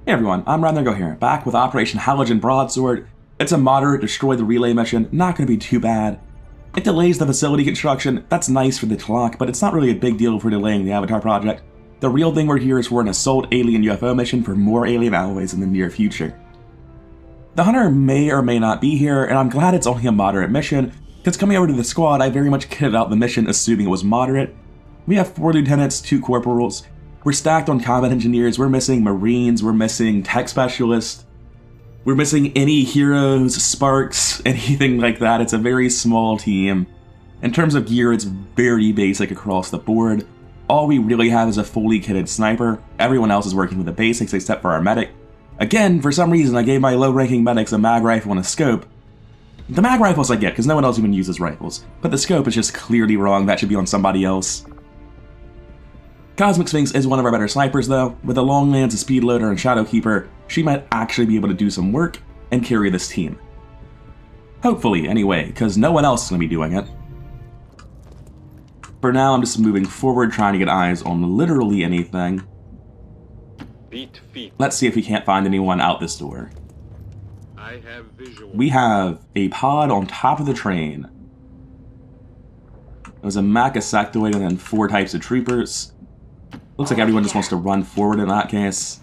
Hey everyone, I'm Go here, back with Operation Halogen Broadsword. It's a moderate destroy the relay mission, not going to be too bad. It delays the facility construction, that's nice for the clock, but it's not really a big deal for delaying the Avatar project. The real thing we're here is for an assault alien UFO mission for more alien alloys in the near future. The Hunter may or may not be here, and I'm glad it's only a moderate mission, because coming over to the squad, I very much kitted out the mission assuming it was moderate. We have 4 lieutenants, 2 corporals. We're stacked on combat engineers, we're missing marines, we're missing tech specialists, we're missing any heroes, sparks, anything like that. It's a very small team. In terms of gear, it's very basic across the board. All we really have is a fully kitted sniper. Everyone else is working with the basics except for our medic. Again, for some reason, I gave my low-ranking medics a mag rifle and a scope. The mag rifles I get, because no one else even uses rifles, but the scope is just clearly wrong. That should be on somebody else. Cosmic Sphinx is one of our better snipers though. With a long lance, a speed loader, and Shadow Keeper, she might actually be able to do some work and carry this team. Hopefully, anyway, because no one else is going to be doing it. For now, I'm just moving forward, trying to get eyes on literally anything. Let's see if we can't find anyone out this door. I have visual. We have a pod on top of the train. There's a mech, a sectoid, and then 4 types of troopers. Looks like everyone just wants to run forward in that case.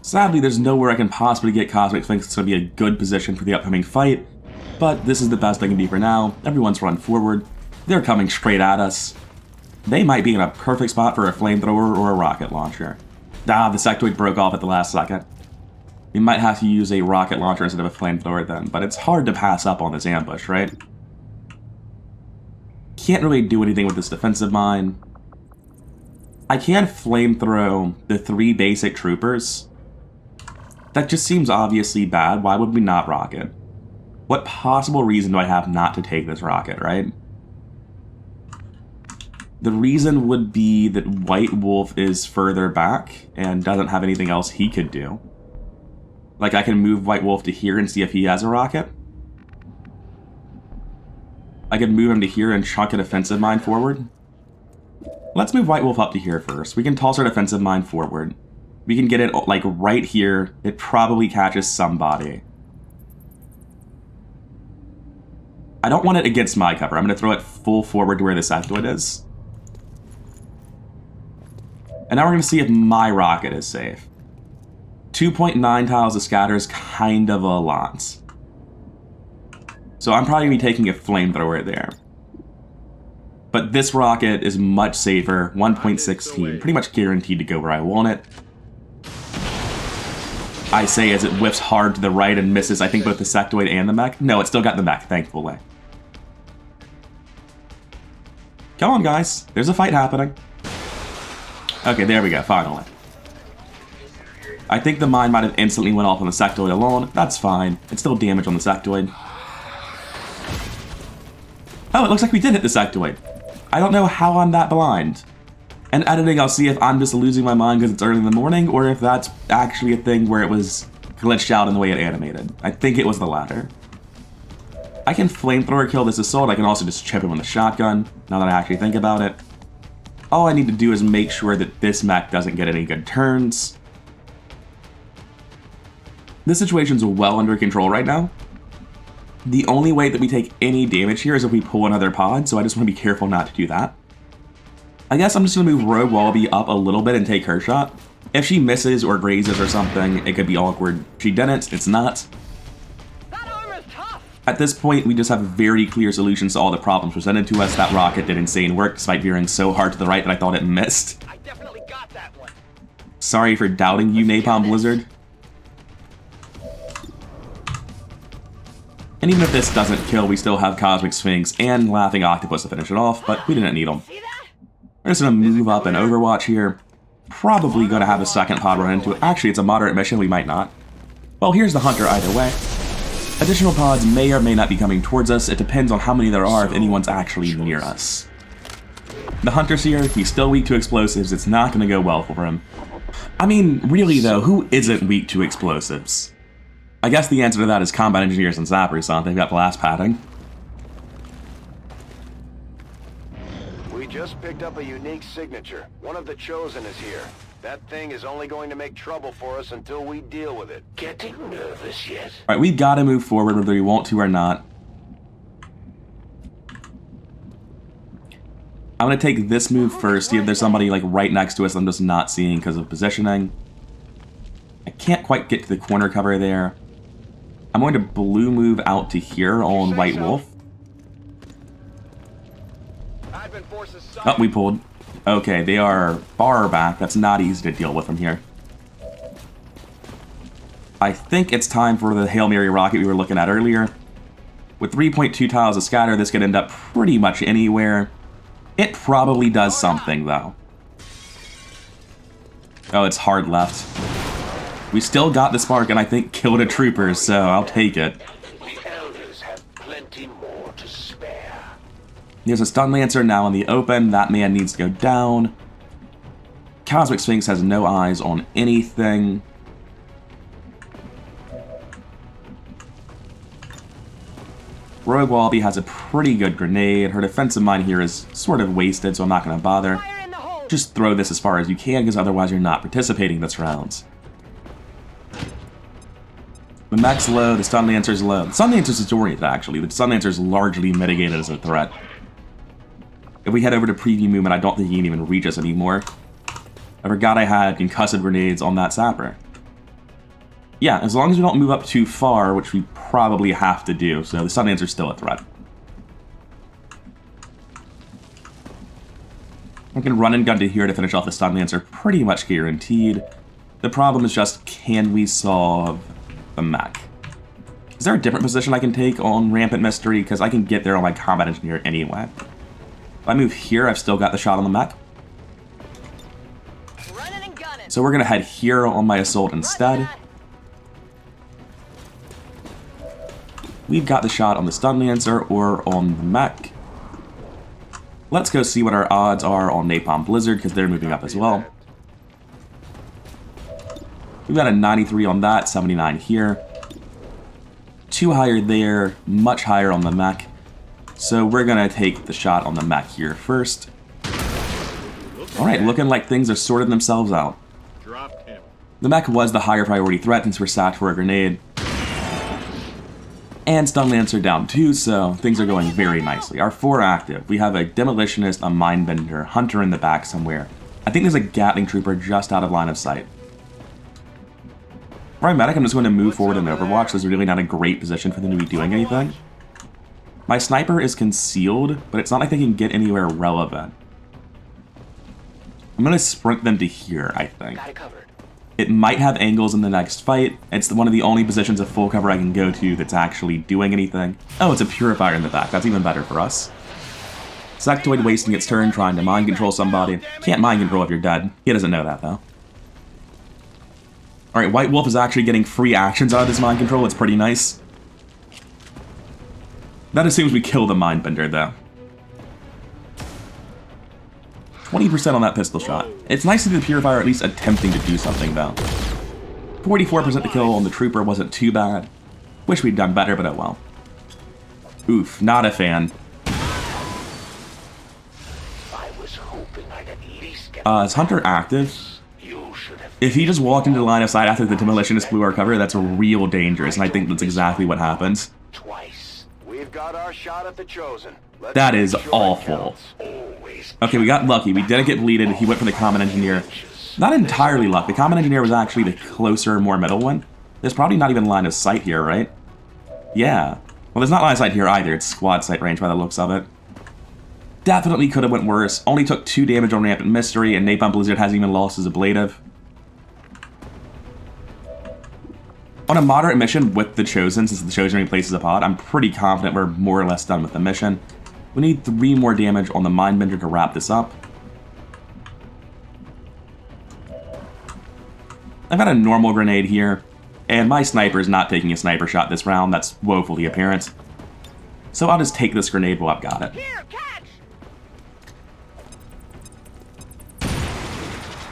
Sadly, there's nowhere I can possibly get Cosmic Sphinx that's going to be a good position for the upcoming fight, but this is the best I can do for now. Everyone's run forward. They're coming straight at us. They might be in a perfect spot for a flamethrower or a rocket launcher. Ah, the sectoid broke off at the last second. We might have to use a rocket launcher instead of a flamethrower then, but it's hard to pass up on this ambush, right? Can't really do anything with this defensive mine. I can flamethrow the 3 basic troopers. That just seems obviously bad. Why would we not rocket? What possible reason do I have not to take this rocket, right? The reason would be that White Wolf is further back and doesn't have anything else he could do. Like, I can move White Wolf to here and see if he has a rocket. I could move him to here and chuck a defensive mine forward. Let's move White Wolf up to here first. We can toss our defensive mine forward. We can get it, like, right here. It probably catches somebody. I don't want it against my cover. I'm going to throw it full forward to where the sectoid is. And now we're going to see if my rocket is safe. 2.9 tiles of scatter is kind of a lot. So I'm probably going to be taking a flamethrower there. But this rocket is much safer, 1.16, pretty much guaranteed to go where I want it. I say as it whiffs hard to the right and misses, I think, both the sectoid and the mech. No, it still got the mech, thankfully. Come on, guys. There's a fight happening. Okay, there we go, finally. I think the mine might have instantly went off on the sectoid alone. That's fine. It's still damage on the sectoid. Oh, it looks like we did hit the sectoid. I don't know how I'm that blind. In editing, I'll see if I'm just losing my mind because it's early in the morning, or if that's actually a thing where it was glitched out in the way it animated. I think it was the latter. I can flamethrower kill this assault. I can also just chip him with a shotgun, now that I actually think about it. All I need to do is make sure that this mech doesn't get any good turns. This situation's well under control right now. The only way that we take any damage here is if we pull another pod, so I just want to be careful not to do that. I guess I'm just going to move Rogue Wallaby up a little bit and take her shot. If she misses or grazes or something, it could be awkward. She didn't, it's not. That armor's tough. At this point, we just have very clear solutions to all the problems presented to us. That rocket did insane work, despite veering so hard to the right that I thought it missed. I definitely got that one. Sorry for doubting you, Napalm Blizzard. And even if this doesn't kill, we still have Cosmic Sphinx and Laughing Octopus to finish it off, but we didn't need them. We're just going to move up and Overwatch here. Probably going to have a second pod run into it. Actually, it's a moderate mission, we might not. Well, here's the Hunter either way. Additional pods may or may not be coming towards us. It depends on how many there are if anyone's actually near us. The Hunter's here. He's still weak to explosives. It's not going to go well for him. I mean, really though, who isn't weak to explosives? I guess the answer to that is combat engineers and snappers, son. They've got blast padding. We just picked up a unique signature. One of the Chosen is here. That thing is only going to make trouble for us until we deal with it. Getting nervous yet? Alright, we gotta move forward whether we want to or not. I'm gonna take this move first, see if there's somebody like right next to us I'm just not seeing because of positioning. I can't quite get to the corner cover there. I'm going to blue move out to here on White Wolf. Oh, we pulled. Okay, they are far back. That's not easy to deal with from here. I think it's time for the Hail Mary rocket we were looking at earlier. With 3.2 tiles of scatter, this could end up pretty much anywhere. It probably does something, though. Oh, it's hard left. We still got the spark, and I think killed a trooper, so I'll take it. The elders have plenty more to spare. There's a stun lancer now in the open. That man needs to go down. Cosmic Sphinx has no eyes on anything. Rogue Wallaby has a pretty good grenade. Her defensive mine here is sort of wasted, so I'm not going to bother. Just throw this as far as you can, because otherwise you're not participating this round. The mech's low, the stun lancer's low. The stun lancer's disoriented, actually. The stun lancer's largely mitigated as a threat. If we head over to preview movement, I don't think he can even reach us anymore. I forgot I had concussive grenades on that sapper. Yeah, as long as we don't move up too far, which we probably have to do, so the stun lancer's still a threat. I can run and gun to here to finish off the stun lancer, pretty much guaranteed. The problem is just, can we solve the mech? Is there a different position I can take on Rampant Mystery? Because I can get there on my combat engineer anyway. If I move here, I've still got the shot on the mech. So we're going to head here on my assault instead. We've got the shot on the stun lancer or on the mech. Let's go see what our odds are on Napalm Blizzard, because they're moving up as well. We've got a 93 on that, 79 here. 2 higher there, much higher on the mech. So we're going to take the shot on the mech here first. Alright, looking like things are sorting themselves out. The mech was the higher priority threat since we're sacked for a grenade. And stun lancer down too, so things are going very nicely. Our 4 active. We have a demolitionist, a mindbender, hunter in the back somewhere. I think there's a Gatling trooper just out of line of sight. For our medic, I'm just going to move forward in Overwatch. This is really not a great position for them to be doing anything. My sniper is concealed, but it's not like they can get anywhere relevant. I'm going to sprint them to here, I think. It might have angles in the next fight. It's one of the only positions of full cover I can go to that's actually doing anything. Oh, it's a Purifier in the back. That's even better for us. Sectoid wasting its turn trying to mind control somebody. Can't mind control if you're dead. He doesn't know that, though. Alright, White Wolf is actually getting free actions out of this mind control. It's pretty nice. That assumes we kill the Mindbender, though. 20% on that pistol shot. It's nice to see the Purifier at least attempting to do something, though. 44% to kill on the Trooper wasn't too bad. Wish we'd done better, but oh well. Oof, not a fan. Is Hunter active? If he just walked into the line of sight after the Demolitionist blew our cover, that's real dangerous, and I think that's exactly what happens. We've got our shot at the Chosen. That is awful. Okay, we got lucky. We didn't get bleeded. He went for the Common Engineer. Not entirely luck. The Common Engineer was actually the closer, more middle one. There's probably not even line of sight here, right? Yeah. Well, there's not line of sight here either. It's squad sight range by the looks of it. Definitely could have went worse. Only took 2 damage on Rampant Mystery, and Napalm Blizzard hasn't even lost his ablative. On a moderate mission with the Chosen, since the Chosen replaces a pod, I'm pretty confident we're more or less done with the mission. We need 3 more damage on the Mindbender to wrap this up. I've got a normal grenade here, and my sniper is not taking a sniper shot this round. That's woefully apparent. So I'll just take this grenade while I've got it. Here, catch!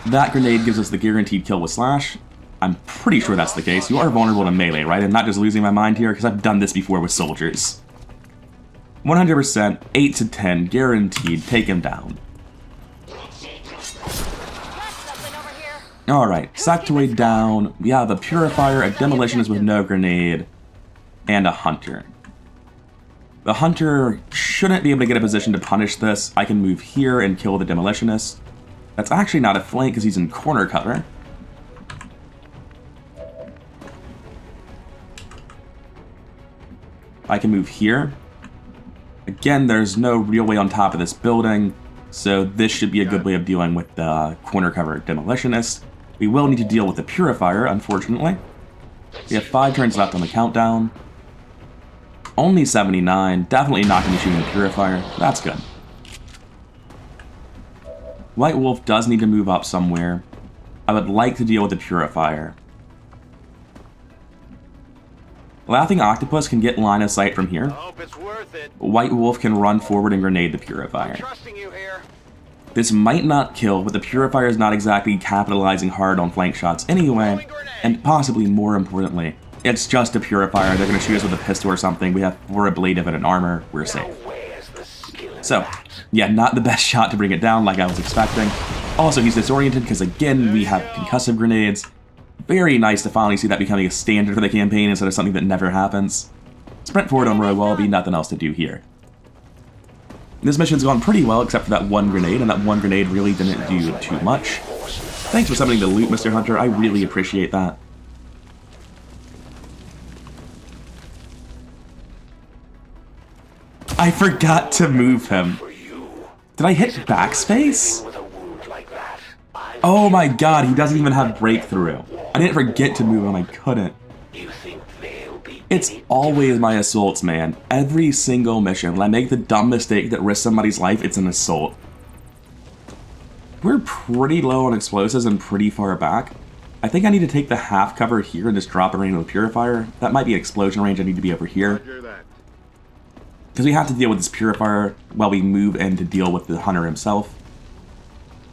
That grenade gives us the guaranteed kill with Slash. I'm pretty sure that's the case. You are vulnerable to melee, right? I'm not just losing my mind here, because I've done this before with soldiers. 100%, 8 to 10, guaranteed, take him down. Alright, sectoid down. We have a purifier, a demolitionist with no grenade, and a hunter. The hunter shouldn't be able to get a position to punish this. I can move here and kill the demolitionist. That's actually not a flank because he's in corner cover. I can move here. Again, there's no real way on top of this building, so this should be a good way of dealing with the corner cover demolitionist. We will need to deal with the purifier, unfortunately. We have 5 turns left on the countdown. Only 79, definitely not going to be shooting the purifier. That's good. White Wolf does need to move up somewhere. I would like to deal with the purifier. Laughing Octopus can get line of sight from here. I hope it's worth it. White Wolf can run forward and grenade the I'm purifier. trusting you here. This might not kill, but the purifier is not exactly capitalizing hard on flank shots anyway, and possibly more importantly, it's just a purifier. They're going to shoot us with a pistol or something. We have 4 ablative and an armor. We're safe. Where's the skill in So, that? yeah, not the best shot to bring it down like I was expecting. Also, he's disoriented because, again, we have concussive grenades. Very nice to finally see that becoming a standard for the campaign instead of something that never happens. Sprint forward on row wall, be nothing else to do here. This mission's gone pretty well except for that one grenade, and that one grenade really didn't do too much. Thanks for summoning the loot, Mr. Hunter. I really appreciate that. I forgot to move him. Did I hit backspace? With a wound like that, Oh my god, he doesn't even have breakthrough. I didn't forget to move him, I couldn't. you think they'll be It's always my assaults, man. Every single mission, when I make the dumb mistake that risks somebody's life, it's an assault. We're pretty low on explosives and pretty far back. I think I need to take the half cover here and just drop a rain with purifier. That might be an explosion range, I need to be over here. Roger that. Because we have to deal with this purifier while we move in to deal with the hunter himself.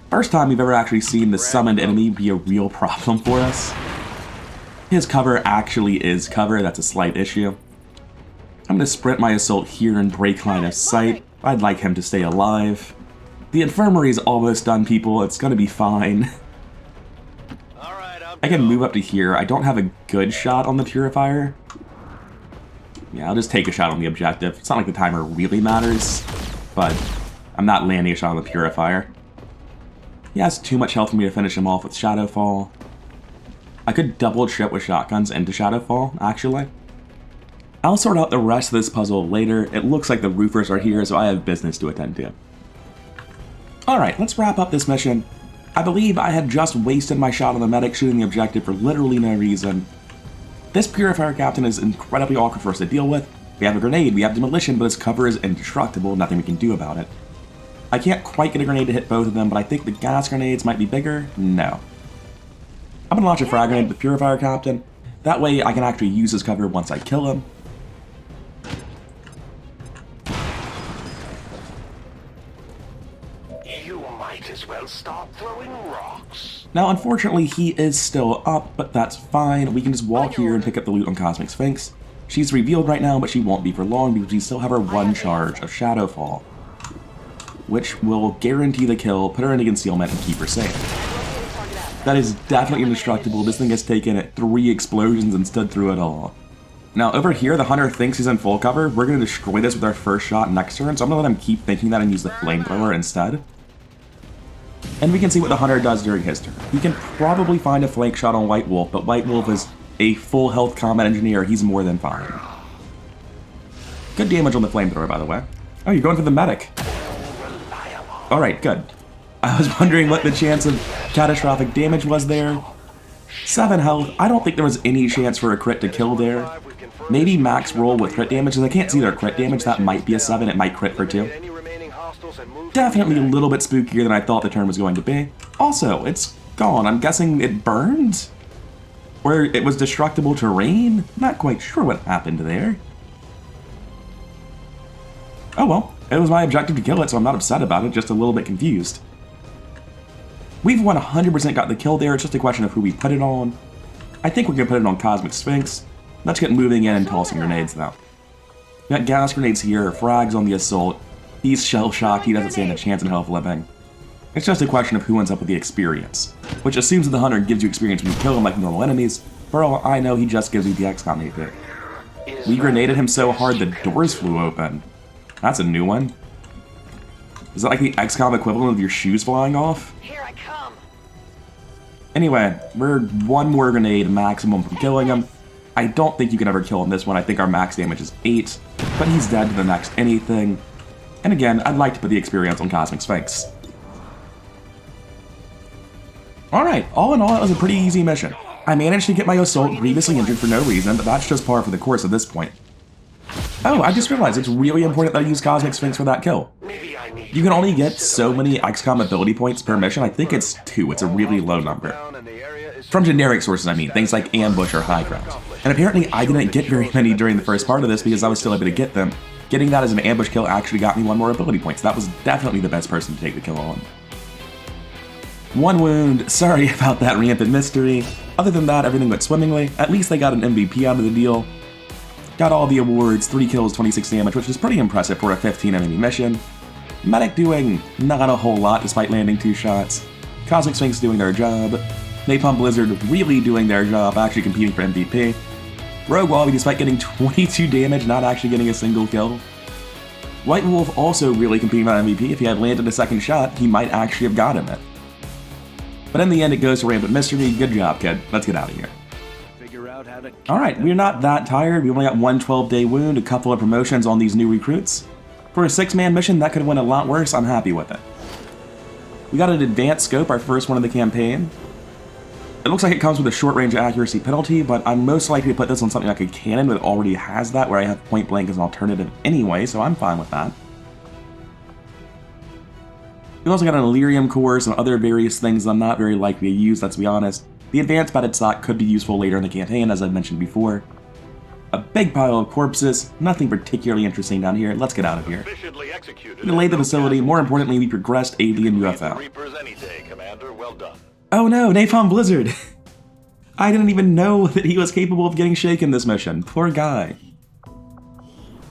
First time we've ever actually seen the summoned enemy be a real problem for us. His cover actually is cover, that's a slight issue. I'm going to sprint my assault here and break line of sight. I'd like him to stay alive. The infirmary's almost done, people. It's going to be fine. all right? I can move up to here. I don't have a good shot on the purifier. Yeah, I'll just take a shot on the objective. It's not like the timer really matters, but I'm not landing a shot on the purifier. He has too much health for me to finish him off with Shadowfall. I could double trip with shotguns into Shadowfall, actually. I'll sort out the rest of this puzzle later. It looks like the roofers are here, so I have business to attend to. Alright, let's wrap up this mission. I believe I had just wasted my shot on the medic shooting the objective for literally no reason. This purifier captain is incredibly awkward for us to deal with. We have a grenade, we have demolition, but his cover is indestructible, nothing we can do about it. I can't quite get a grenade to hit both of them, but I think the gas grenades might be bigger. No. I'm gonna launch a frag grenade at the purifier captain. That way I can actually use his cover once I kill him. You might as well start throwing rocks. Now, unfortunately, he is still up, but that's fine. We can just walk here and pick up the loot on Cosmic Sphinx. She's revealed right now, but she won't be for long because we still have her one charge of Shadowfall, which will guarantee the kill, put her into concealment, and keep her safe. That is definitely indestructible. This thing has taken 3 explosions and stood through it all. Now, over here, the hunter thinks he's in full cover. We're going to destroy this with our first shot next turn, so I'm going to let him keep thinking that and use the flamethrower instead. And we can see what the hunter does during his turn. He can probably find a flank shot on White Wolf, but White Wolf is a full health combat engineer. He's more than fine. Good damage on the flamethrower, by the way. Oh, you're going for the medic. Alright, good. I was wondering what the chance of catastrophic damage was there. 7 health. I don't think there was any chance for a crit to kill there. Maybe max roll with crit damage, because I can't see their crit damage. That might be a 7. It might crit for 2. Any remaining hostiles and move. Definitely a little bit spookier than I thought the turn was going to be. Also, it's gone. I'm guessing it burned? Or it was destructible terrain? Not quite sure what happened there. Oh well, it was my objective to kill it, so I'm not upset about it, just a little bit confused. We've 100% got the kill there, it's just a question of who we put it on. I think we're going to put it on Cosmic Sphinx. Let's get moving in and tossing grenades now. We got gas grenades here, frags on the assault. He's shell-shocked, he doesn't stand a chance in hell of living. It's just a question of who ends up with the experience, which assumes that the hunter gives you experience when you kill him like normal enemies. For all I know, he just gives you the XCOM AP. We grenaded him so hard the doors flew open. That's a new one. Is that like the XCOM equivalent of your shoes flying off? Here I come. Anyway, we're one more grenade maximum from killing him. I don't think you can ever kill him this one. I think our max damage is 8, but he's dead to the next anything. And again, I'd like to put the experience on Cosmic Sphinx. Alright, all in all, it was a pretty easy mission. I managed to get my assault grievously injured for no reason, but that's just par for the course at this point. Oh, I just realized it's really important that I use Cosmic Sphinx for that kill. You can only get so many XCOM ability points per mission. I think it's 2. It's a really low number. From generic sources, I mean, things like Ambush or High Ground. And apparently I didn't get very many during the first part of this because I was still able to get them. Getting that as an ambush kill actually got me 1 more ability point, so that was definitely the best person to take the kill on. 1 wound, sorry about that rampant mystery. Other than that, everything went swimmingly. At least they got an MVP out of the deal. Got all the awards, 3 kills, 26 damage, which is pretty impressive for a 15 enemy mission. Medic doing not a whole lot despite landing 2 shots. Cosmic Sphinx doing their job. Napalm Blizzard really doing their job, actually competing for MVP. Rogue Wallaby, despite getting 22 damage, not actually getting a single kill. White Wolf also really competing for MVP. If he had landed a second shot, he might actually have gotten it. But in the end, it goes to Rampant Mystery. Good job, kid. Let's get out of here. Alright, we're not that tired. We only got 1 12-day wound, a couple of promotions on these new recruits. For a 6-man mission, that could have went a lot worse. I'm happy with it. We got an advanced scope, our first one of the campaign. It looks like it comes with a short-range accuracy penalty, but I'm most likely to put this on something like a cannon that already has that, where I have point blank as an alternative anyway, so I'm fine with that. We also got an Illyrium course and other various things I'm not very likely to use, let's be honest. The advanced padded stock could be useful later in the campaign, as I mentioned before. A big pile of corpses, nothing particularly interesting down here. Let's get out of here. We delayed the facility. More importantly, we progressed alien UFO. Oh no, Napalm Blizzard! I didn't even know that he was capable of getting shaken this mission. Poor guy.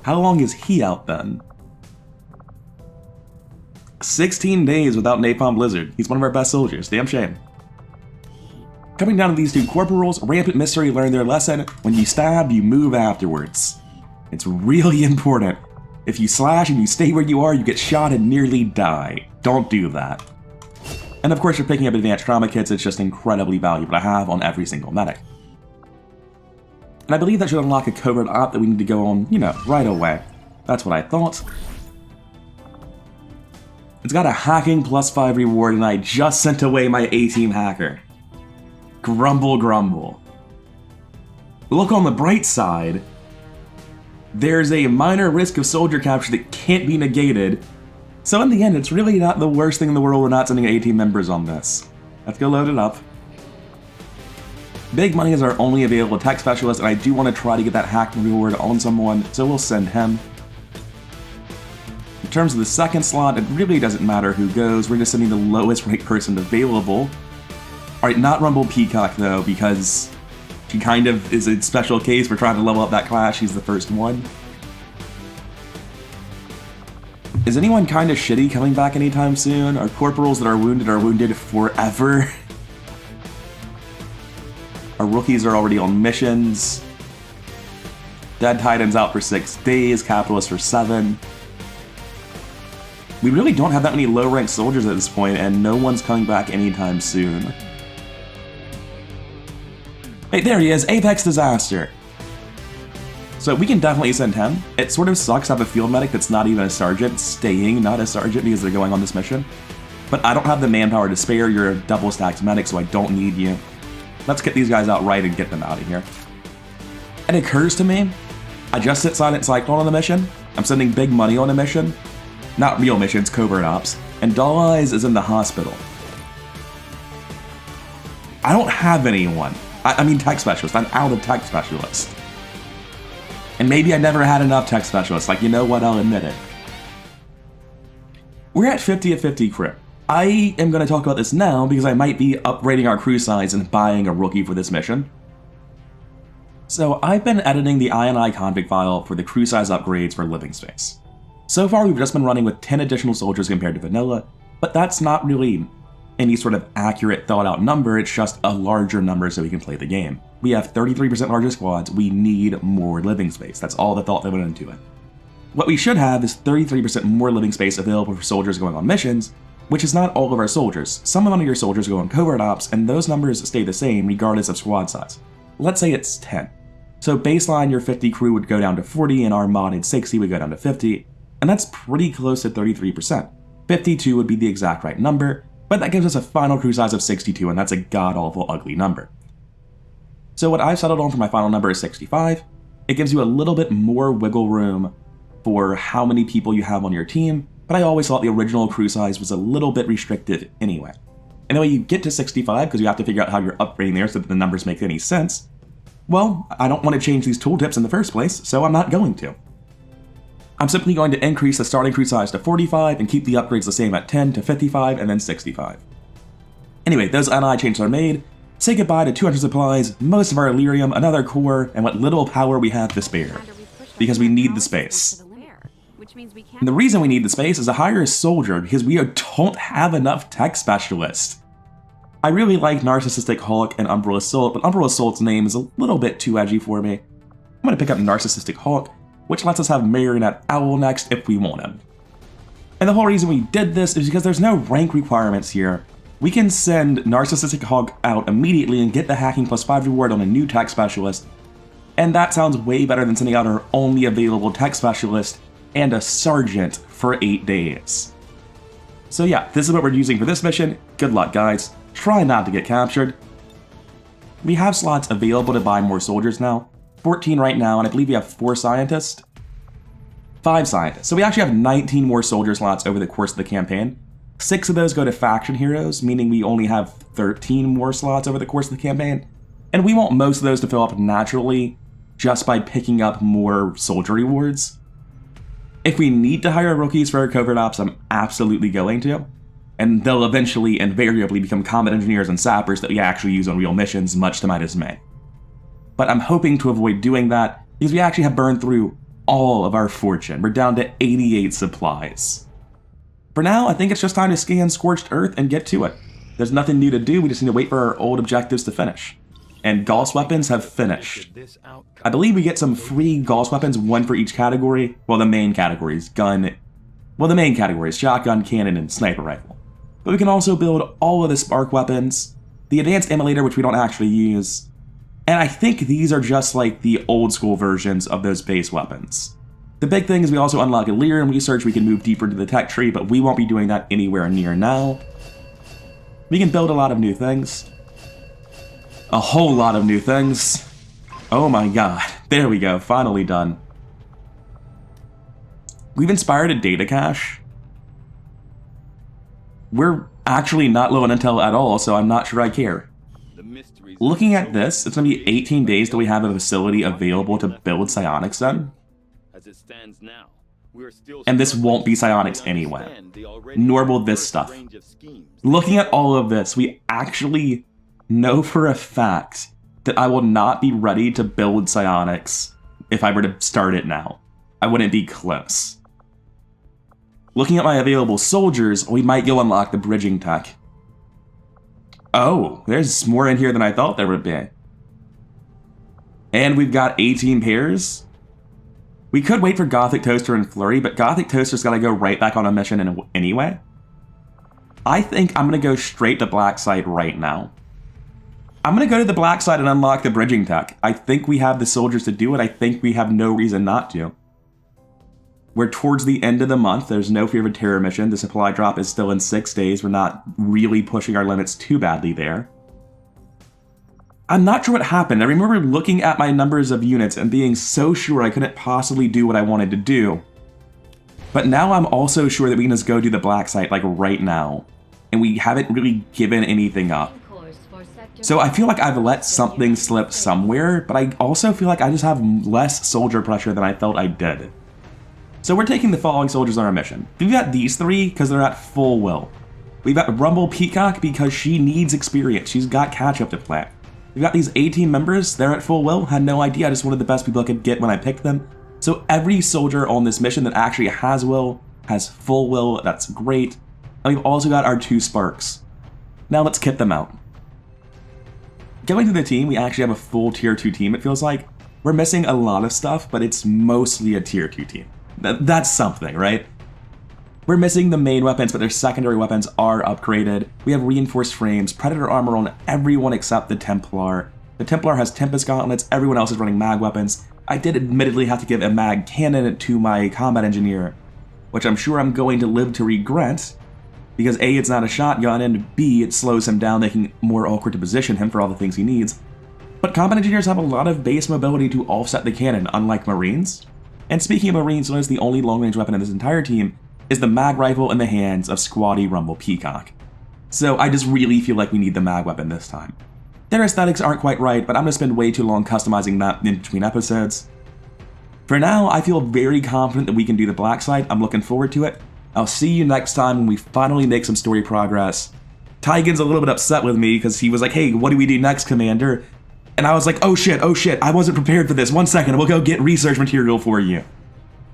How long is he out then? 16 days without Napalm Blizzard. He's one of our best soldiers. Damn shame. Coming down to these 2 corporals, Rampant Mystery learned their lesson. When you stab, you move afterwards. It's really important. If you slash and you stay where you are, you get shot and nearly die. Don't do that. And of course, you're picking up advanced trauma kits. It's just incredibly valuable to have on every single medic. And I believe that should unlock a covert op that we need to go on, you know, right away. That's what I thought. It's got a hacking +5 reward, and I just sent away my A-team hacker. Grumble, grumble. Look on the bright side. There's a minor risk of soldier capture that can't be negated. So in the end, it's really not the worst thing in the world we're not sending A-team members on this. Let's go load it up. Big money is our only available tech specialist, and I do want to try to get that hack reward on someone, so we'll send him. In terms of the second slot, it really doesn't matter who goes. We're just sending the lowest ranked person available. Alright, not Rumble Peacock though, because she kind of is a special case. We're trying to level up that class. She's the first one. Is anyone kind of shitty coming back anytime soon? Our corporals that are wounded forever. Our rookies are already on missions. Dead Titan's out for 6 days, Capitalist for 7. We really don't have that many low-ranked soldiers at this point, and no one's coming back anytime soon. Hey, there he is, Apex Disaster! So we can definitely send him. It sort of sucks to have a field medic that's not even a sergeant staying not a sergeant because they're going on this mission. But I don't have the manpower to spare. You're a double-stacked medic, so I don't need you. Let's get these guys out right and get them out of here. It occurs to me, I just sent Silent Cyclone on the mission. I'm sending big money on a mission. Not real missions, covert ops. And Doll Eyes is in the hospital. I don't have anyone. I mean tech specialist. I'm out of tech specialist. And maybe I never had enough tech specialists. Like, you know what? I'll admit it. We're at 50 of 50 crew. I am going to talk about this now because I might be upgrading our crew size and buying a rookie for this mission. So I've been editing the INI config file for the crew size upgrades for Living Space. So far we've just been running with 10 additional soldiers compared to vanilla, But that's not really any sort of accurate, thought-out number, it's just a larger number so we can play the game. We have 33% larger squads, we need more living space. That's all the thought that went into it. What we should have is 33% more living space available for soldiers going on missions, which is not all of our soldiers. Some of your soldiers go on covert ops, and those numbers stay the same regardless of squad size. Let's say it's 10. So baseline, your 50 crew would go down to 40, and our modded 60 would go down to 50, and that's pretty close to 33%. 52 would be the exact right number, but that gives us a final crew size of 62, and that's a god-awful ugly number. So what I've settled on for my final number is 65. It gives you a little bit more wiggle room for how many people you have on your team, but I always thought the original crew size was a little bit restrictive anyway. Anyway, you get to 65 because you have to figure out how you're upgrading there so that the numbers make any sense. Well, I don't want to change these tooltips in the first place, so I'm not going to. I'm simply going to increase the starting crew size to 45 and keep the upgrades the same at 10 to 55 and then 65. Anyway, those NI changes are made. Say goodbye to 200 supplies, most of our Illyrium, another core, and what little power we have to spare. Because we need the space. And the reason we need the space is to hire a soldier because we don't have enough tech specialists. I really like Narcissistic Hulk and Umbral Assault, but Umbral Assault's name is a little bit too edgy for me. I'm going to pick up Narcissistic Hulk, which lets us have Marionette Owl next if we want him. And the whole reason we did this is because there's no rank requirements here. We can send Narcissistic Hulk out immediately and get the hacking +5 reward on a new tech specialist, and that sounds way better than sending out our only available tech specialist and a sergeant for 8 days. So yeah, this is what we're using for this mission. Good luck, guys. Try not to get captured. We have slots available to buy more soldiers now. 14 right now, and I believe we have 4 scientists. 5 scientists. So we actually have 19 more soldier slots over the course of the campaign. 6 of those go to faction heroes, meaning we only have 13 more slots over the course of the campaign. And we want most of those to fill up naturally just by picking up more soldier rewards. If we need to hire rookies for our covert ops, I'm absolutely going to. And they'll eventually invariably become combat engineers and sappers that we actually use on real missions, much to my dismay. But I'm hoping to avoid doing that because we actually have burned through all of our fortune. We're down to 88 supplies. For now, I think it's just time to scan Scorched Earth and get to it. There's nothing new to do, we just need to wait for our old objectives to finish. And Gauss weapons have finished. I believe we get some free Gauss weapons, 1 for each category. Well, the main categories, shotgun, cannon, and sniper rifle. But we can also build all of the spark weapons, the advanced immolator, which we don't actually use, and I think these are just like the old school versions of those base weapons. The big thing is we also unlock Illyrium research, we can move deeper into the tech tree, but we won't be doing that anywhere near now. We can build a lot of new things. A whole lot of new things. Oh my god. There we go, finally done. We've inspired a data cache. We're actually not low on intel at all, so I'm not sure I care. Looking at this, it's going to be 18 days till we have a facility available to build psionics in. And this won't be psionics anyway, nor will this stuff. Looking at all of this, we actually know for a fact that I will not be ready to build psionics if I were to start it now. I wouldn't be close. Looking at my available soldiers, we might go unlock the bridging tech. Oh, there's more in here than I thought there would be. And we've got 18 pairs. We could wait for Gothic Toaster and Flurry, but Gothic Toaster's gotta go right back on a mission anyway. I think I'm gonna go straight to Black Site right now. I'm gonna go to the Black Site and unlock the bridging tech. I think we have the soldiers to do it. I think we have no reason not to. We're towards the end of the month. There's no fear of a terror mission. The supply drop is still in 6 days. We're not really pushing our limits too badly there. I'm not sure what happened. I remember looking at my numbers of units and being so sure I couldn't possibly do what I wanted to do. But now I'm also sure that we can just go do the Black Site like right now. And we haven't really given anything up. So I feel like I've let something slip somewhere, but I also feel like I just have less soldier pressure than I felt I did. So we're taking the following soldiers on our mission. We've got these 3 because they're at full will. We've got Rumble Peacock because she needs experience. She's got catch-up to play. We've got these 18 members. They're at full will. Had no idea. I just wanted the best people I could get when I picked them. So every soldier on this mission that actually has will, has full will. That's great. And we've also got our 2 sparks. Now let's kit them out. Going to the team, we actually have a full tier 2 team, it feels like. We're missing a lot of stuff, but it's mostly a tier 2 team. That's something, right? We're missing the main weapons, but their secondary weapons are upgraded. We have reinforced frames, predator armor on everyone except the Templar. The Templar has Tempest gauntlets, everyone else is running mag weapons. I did admittedly have to give a mag cannon to my combat engineer, which I'm sure I'm going to live to regret, because A, it's not a shotgun, and B, it slows him down, making it more awkward to position him for all the things he needs. But combat engineers have a lot of base mobility to offset the cannon, unlike Marines. And speaking of Marines, notice the only long-range weapon in this entire team is the mag rifle in the hands of Squatty Rumble Peacock. So I just really feel like we need the mag weapon this time. Their aesthetics aren't quite right, but I'm going to spend way too long customizing that in between episodes. For now, I feel very confident that we can do the black site. I'm looking forward to it. I'll see you next time when we finally make some story progress. Tygan's a little bit upset with me because he was like, hey, what do we do next, Commander? And I was like, oh shit, I wasn't prepared for this. 1 second, we'll go get research material for you.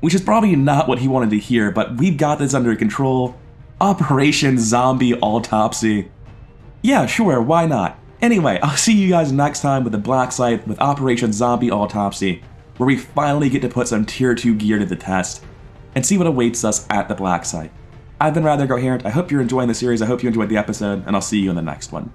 Which is probably not what he wanted to hear, but we've got this under control. Operation Zombie Autopsy. Yeah, sure, why not? Anyway, I'll see you guys next time with the black site with Operation Zombie Autopsy, where we finally get to put some tier 2 gear to the test, and see what awaits us at the black site. I've been Rather Coherent, I hope you're enjoying the series, I hope you enjoyed the episode, and I'll see you in the next one.